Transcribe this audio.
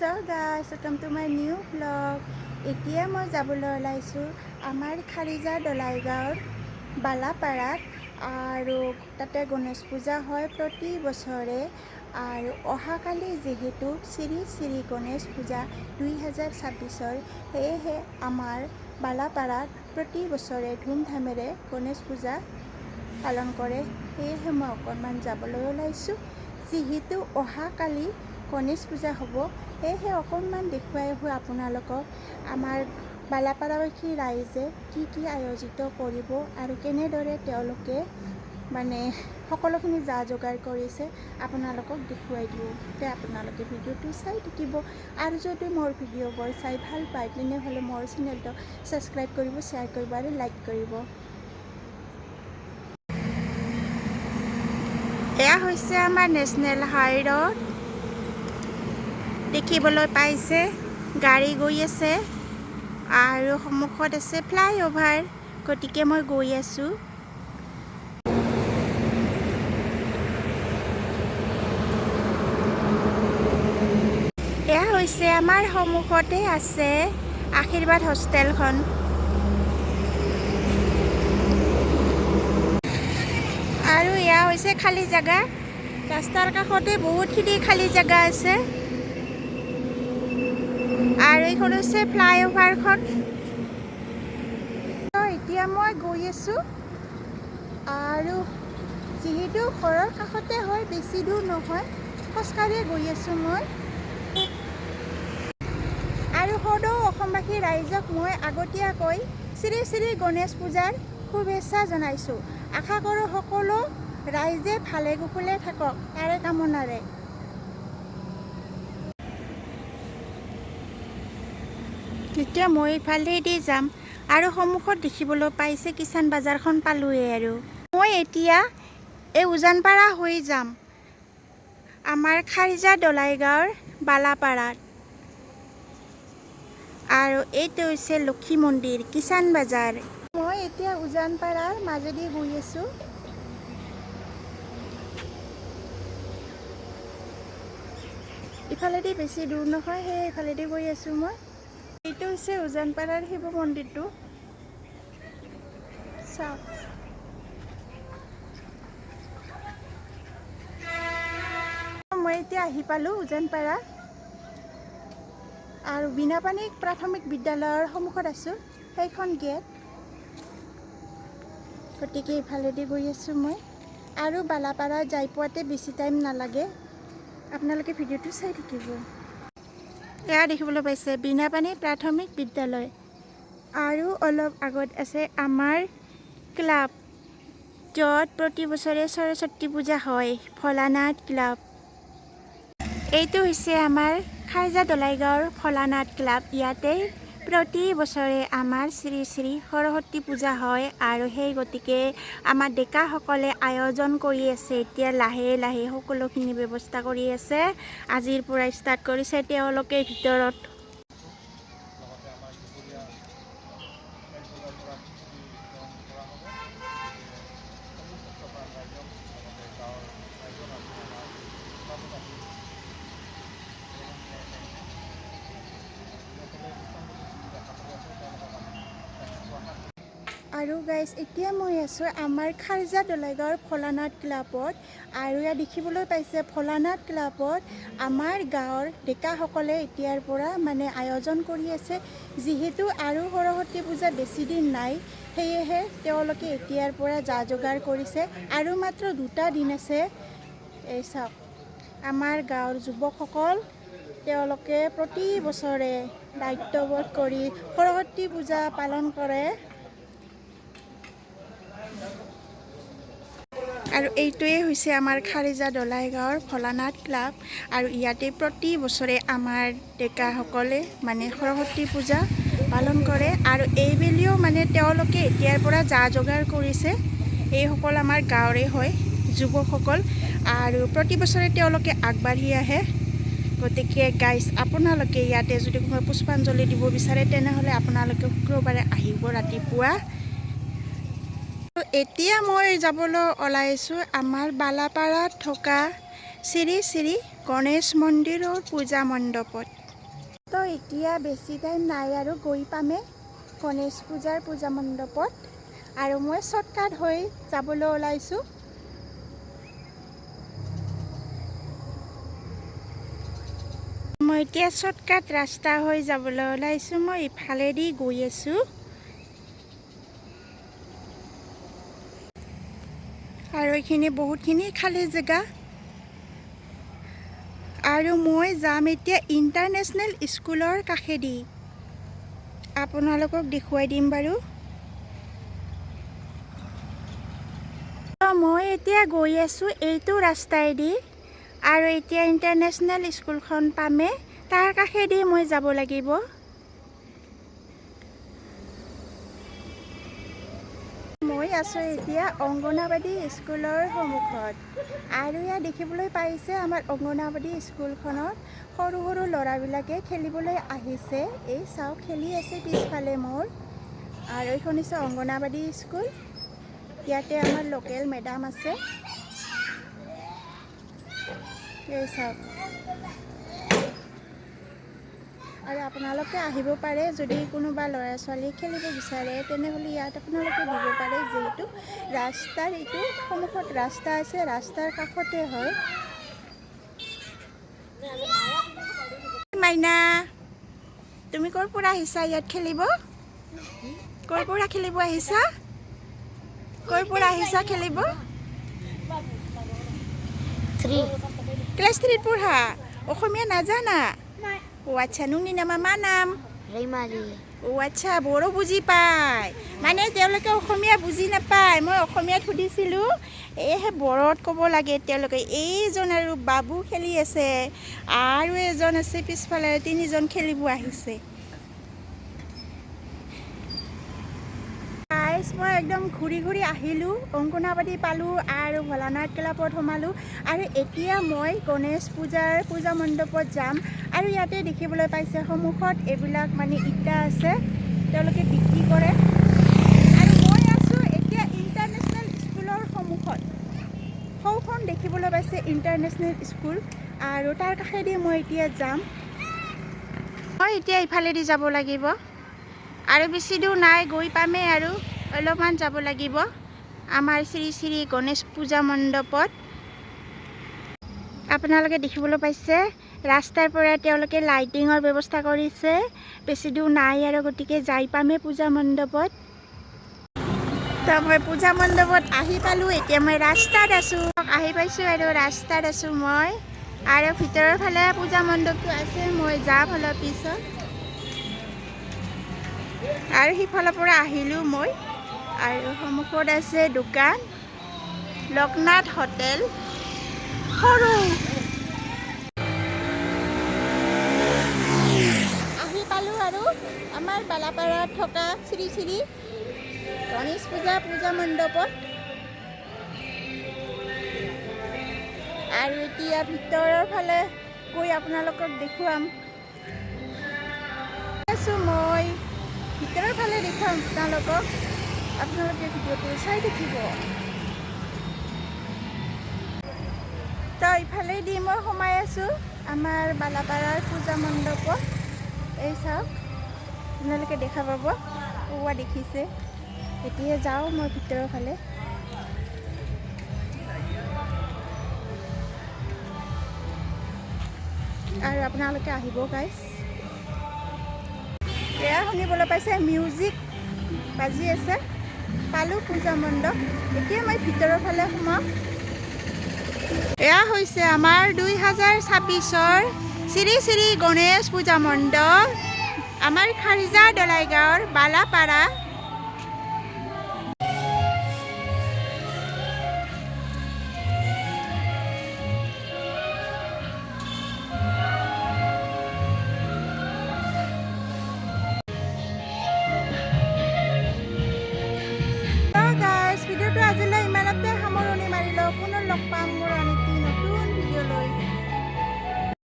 So guys, welcome to my new vlog. এতিয়া মই যাবলৈ ওলাইছোঁ আমাৰ খাৰিজা দলাইগাঁৱৰ বালাপাৰাত আৰু তাতে গণেশ পূজা হয় প্ৰতি বছৰে আৰু অহাকালি যেহেতু শ্ৰী শ্ৰী গণেশ পূজা 2026 সেয়েহে আমাৰ বালাপাৰাত প্ৰতি বছৰে ধুমধামেৰে গণেশ পূজা পালন কৰে। সেয়েহে মই অকণমান যাবলৈ ওলাইছোঁ যেহেতু অহাকালি গণেশ পূজা হ'ব সেয়েহে অকণমান দেখুৱাই আহোঁ আপোনালোকক আমাৰ বালাপাৰাবাসী ৰাইজে কি আয়োজিত কৰিব আৰু কেনেদৰে তেওঁলোকে মানে সকলোখিনি যা যোগাৰ কৰিছে আপোনালোকক দেখুৱাই দিওঁ। তে আপোনালোকে ভিডিঅ'টো চাই থাকিব আৰু যদি মোৰ ভিডিঅ'বোৰ চাই ভাল পায় তেনেহ'লে মোৰ চেনেলটো ছাবস্ক্ৰাইব কৰিব, শ্বেয়াৰ কৰিব আৰু লাইক কৰিব। এয়া হৈছে আমাৰ নেশ্যনেল হাইৰোড, দেখিবলৈ পাইছে গাড়ী গৈ আছে আৰু সন্মুখত আছে ফ্লাইঅভাৰ, গতিকে মই গৈ আছোঁ। এয়া হৈছে আমাৰ সন্মুখতে আছে আশীৰ্বাদ হোষ্টেলখন। আৰু এয়া হৈছে খালী জেগা, ৰাস্তাৰ কাষতে বহুতখিনি খালী জেগা আছে আৰু এইখন হৈছে ফ্লাইঅভাৰখন। এতিয়া মই গৈ আছোঁ আৰু যিহেতু ঘৰৰ কাষতে হয় বেছি দূৰ নহয়, খোজকাঢ়িয়ে গৈ আছোঁ মই। আৰু সদৌ অসমবাসী ৰাইজক মই আগতীয়াকৈ শ্ৰী শ্ৰী গণেশ পূজাৰ শুভেচ্ছা জনাইছোঁ। আশা কৰোঁ সকলো ৰাইজে ভালে কুশলে থাকক তাৰে কামনাৰে। এতিয়া মই ইফালেদি যাম আৰু সন্মুখত দেখিবলৈ পাইছে কিষাণ বজাৰখন পালোঁৱেই। আৰু মই এতিয়া এই উজানপাৰা হৈ যাম আমাৰ খাৰিজা দলাইগাঁৱৰ বালাপাৰাত। আৰু এইটো হৈছে লক্ষী মন্দিৰ, কিষাণ বজাৰ। মই এতিয়া উজানপাৰাৰ মাজেদি গৈ আছোঁ। ইফালেদি বেছি দূৰ নহয়, সেয়ে ইফালেদি গৈ আছোঁ মই। এইটো হৈছে উজানপাৰাৰ শিৱ মন্দিৰটো, চাওক। মই এতিয়া আহি পালোঁ উজানপাৰা আৰু বিনাপানী প্ৰাথমিক বিদ্যালয়ৰ সন্মুখত আছোঁ, সেইখন গেট। গতিকে ইফালেদি গৈ আছোঁ মই আৰু বালাপাৰা যাই পোৱাতে বেছি টাইম নালাগে, আপোনালোকে ভিডিঅ'টো চাই থাকিব। এয়া দেখিবলৈ পাইছে বিনাপানী প্ৰাথমিক বিদ্যালয় আৰু অলপ আগত আছে আমাৰ ক্লাব, য'ত প্ৰতি বছৰে সৰস্বতী পূজা হয়, ভোলানাথ ক্লাব। এইটো হৈছে আমাৰ খাৰিজা দলাইগাঁৱৰ ভোলানাথ ক্লাব। ইয়াতে প্ৰতি বছৰে আমাৰ শ্ৰী শ্ৰী সৰস্বতী পূজা হয় আৰু সেই গতিকে আমাৰ ডেকাসকলে আয়োজন কৰি আছে। এতিয়া লাহে লাহে সকলোখিনি ব্যৱস্থা কৰি আছে, আজিৰ পৰা ষ্টাৰ্ট কৰিছে তেওঁলোকে ভিতৰত। আৰু গাইজ এতিয়া মই আছোঁ আমাৰ খাৰিজা দলাইগাঁৱৰ ভোলানাথ ক্লাবত। আৰু ইয়াত দেখিবলৈ পাইছে ভোলানাথ ক্লাবত আমাৰ গাঁৱৰ ডেকাসকলে এতিয়াৰ পৰা মানে আয়োজন কৰি আছে। যিহেতু আৰু সৰস্বতী পূজা বেছিদিন নাই, সেয়েহে তেওঁলোকে এতিয়াৰ পৰা যা যোগাৰ কৰিছে আৰু মাত্ৰ 2টা দিন আছে। এই চাওক আমাৰ গাঁৱৰ যুৱকসকল, তেওঁলোকে প্ৰতি বছৰে দায়িত্ববোধ কৰি সৰস্বতী পূজা পালন কৰে। আৰু এইটোৱে হৈছে আমাৰ খাৰিজা দলাইগাঁৱৰ ভোলানাথ ক্লাব আৰু ইয়াতে প্ৰতি বছৰে আমাৰ ডেকাসকলে মানে সৰস্বতী পূজা পালন কৰে। আৰু এইবেলিও মানে তেওঁলোকে এতিয়াৰ পৰা যা যোগাৰ কৰিছে, এইসকল আমাৰ গাঁৱৰে হয় যুৱকসকল আৰু প্ৰতি বছৰে তেওঁলোকে আগবাঢ়ি আহে। গতিকে গাইজ আপোনালোকে ইয়াতে যদি কোনোবাই পুষ্পাঞ্জলি দিব বিচাৰে তেনেহ'লে আপোনালোকে শুক্ৰবাৰে আহিব ৰাতিপুৱা। এতিয়া মই যাবলৈ ওলাইছোঁ আমাৰ বালাপাৰাত থকা শ্ৰী শ্ৰী গণেশ মন্দিৰৰ পূজা মণ্ডপত। এতিয়া বেছি টাইম নাই আৰু গৈ পামে গণেশ পূজাৰ পূজা মণ্ডপত আৰু মই শ্বৰ্টকাট হৈ যাবলৈ ওলাইছোঁ। মই এতিয়া শ্বৰ্টকাট ৰাস্তা হৈ যাবলৈ ওলাইছোঁ। মই ইফালেদি গৈ আছোঁ আৰু এইখিনি বহুতখিনি খালী জেগা আৰু মই যাম এতিয়া ইণ্টাৰনেশ্যনেল স্কুলৰ কাষেদি। আপোনালোকক দেখুৱাই দিম বাৰু। মই এতিয়া গৈ আছোঁ এইটো ৰাস্তাইদি আৰু এতিয়া ইণ্টাৰনেশ্যনেল স্কুলখন পামে, তাৰ কাষেদি মই যাব লাগিব। মই আছোঁ এতিয়া অংগনাবাদী স্কুলৰ সন্মুখত আৰু ইয়াত দেখিবলৈ পাইছে আমাৰ অংগনাবাদী স্কুলখনত সৰু সৰু ল'ৰাবিলাকে খেলিবলৈ আহিছে। এই চাওক খেলি আছে পিছফালে মোৰ। আৰু এইখন হৈছে অংগনাবাদী স্কুল। ইয়াতে আমাৰ লোকেল মেডাম আছে। এই চাওক আৰু আপোনালোকে আহিব পাৰে যদি কোনোবা ল'ৰা ছোৱালী খেলিব বিচাৰে তেনেহ'লে ইয়াত আপোনালোকে দিব পাৰে, যিহেতু ৰাস্তাৰ এইটো সন্মুখত ৰাস্তা আছে, ৰাস্তাৰ কাষতে হয়। মাইনা, তুমি ক'ৰ পৰা আহিছা ইয়াত খেলিব? ক'ৰ পৰা খেলিব আহিছা? ক'ৰ পৰা আহিছা খেলিব? ক্লাছ 3 পঢ়া? অসমীয়া নাজানা? ও আচ্ছা, নুনি নামা মা নাম? ও আচ্ছা, বড়ো বুজি পায় মানে তেওঁলোকে অসমীয়া বুজি নাপায়। মই অসমীয়াত সুধিছিলোঁ, এইহে বড়োত ক'ব লাগে তেওঁলোকে। এইজন আৰু বাবু খেলি আছে আৰু এজন আছে পিছফালে, 3জন খেলিব আহিছে। মই একদম ঘূৰি ঘূৰি আহিলোঁ, অংগনাবাদী পালোঁ আৰু ভোলানাথ ক্লাবত সোমালোঁ আৰু এতিয়া মই গণেশ পূজাৰ পূজা মণ্ডপত যাম। আৰু ইয়াতে দেখিবলৈ পাইছে সন্মুখত এইবিলাক মানে ইটা আছে, তেওঁলোকে বিক্ৰী কৰে। আৰু মই আছোঁ এতিয়া ইণ্টাৰনেশ্যনেল স্কুলৰ সন্মুখত। সৌখন দেখিবলৈ পাইছে ইণ্টাৰনেশ্যনেল স্কুল আৰু তাৰ কাষেদি মই এতিয়া যাম। মই এতিয়া ইফালেদি যাব লাগিব আৰু বেছি দূৰ নাই, গৈ পামেই আৰু অলপমান যাব লাগিব আমাৰ শ্ৰী শ্ৰী গণেশ পূজা মণ্ডপত। আপোনালোকে দেখিবলৈ পাইছে ৰাস্তাৰ পৰা তেওঁলোকে লাইটিঙৰ ব্যৱস্থা কৰিছে। বেছি দূৰ নাই আৰু গতিকে যাই পামেই পূজা মণ্ডপত। তো মই পূজা মণ্ডপত আহি পালোঁ, এতিয়া মই ৰাস্তাত আছোঁ। আহি পাইছোঁ আৰু ৰাস্তাত আছোঁ মই আৰু ভিতৰৰ ফালে পূজা মণ্ডপটো আছে, মই যাম অলপ পিছত। আৰু সিফালৰ পৰা আহিলোঁ মই আৰু সন্মুখত আছে দোকান লোকনাথ হোটেল সৰু। আহি পালোঁ আৰু আমাৰ বালাপাৰাত থকা শ্ৰী শ্ৰী গণেশ পূজা মণ্ডপত। আৰু এতিয়া ভিতৰৰ ফালে গৈ আপোনালোকক দেখুৱাম। মই ভিতৰৰ ফালে দেখুৱাম আপোনালোকক, আপোনালোকে ভিডিঅ'টো চাই থাকিব। তো ইফালেদি মই সোমাই আছোঁ আমাৰ বালাপাৰাৰ পূজা মণ্ডপত। এই চাওক, আপোনালোকে দেখা পাব, পুৱা দেখিছে। এতিয়া যাওঁ মই ভিতৰৰ ফালে। আৰু আপোনালোকে আহিব গাইজ। এয়া শুনিবলৈ পাইছে মিউজিক বাজি আছে। পালোঁ পূজা মণ্ডপ, এতিয়া মই ভিতৰৰ ফালে সোমাম। এয়া হৈছে আমাৰ 2026-ৰ শ্ৰী শ্ৰী গণেশ পূজা মণ্ডপ, আমাৰ খাৰিজা দলাইগাঁৱৰ বালাপাৰা।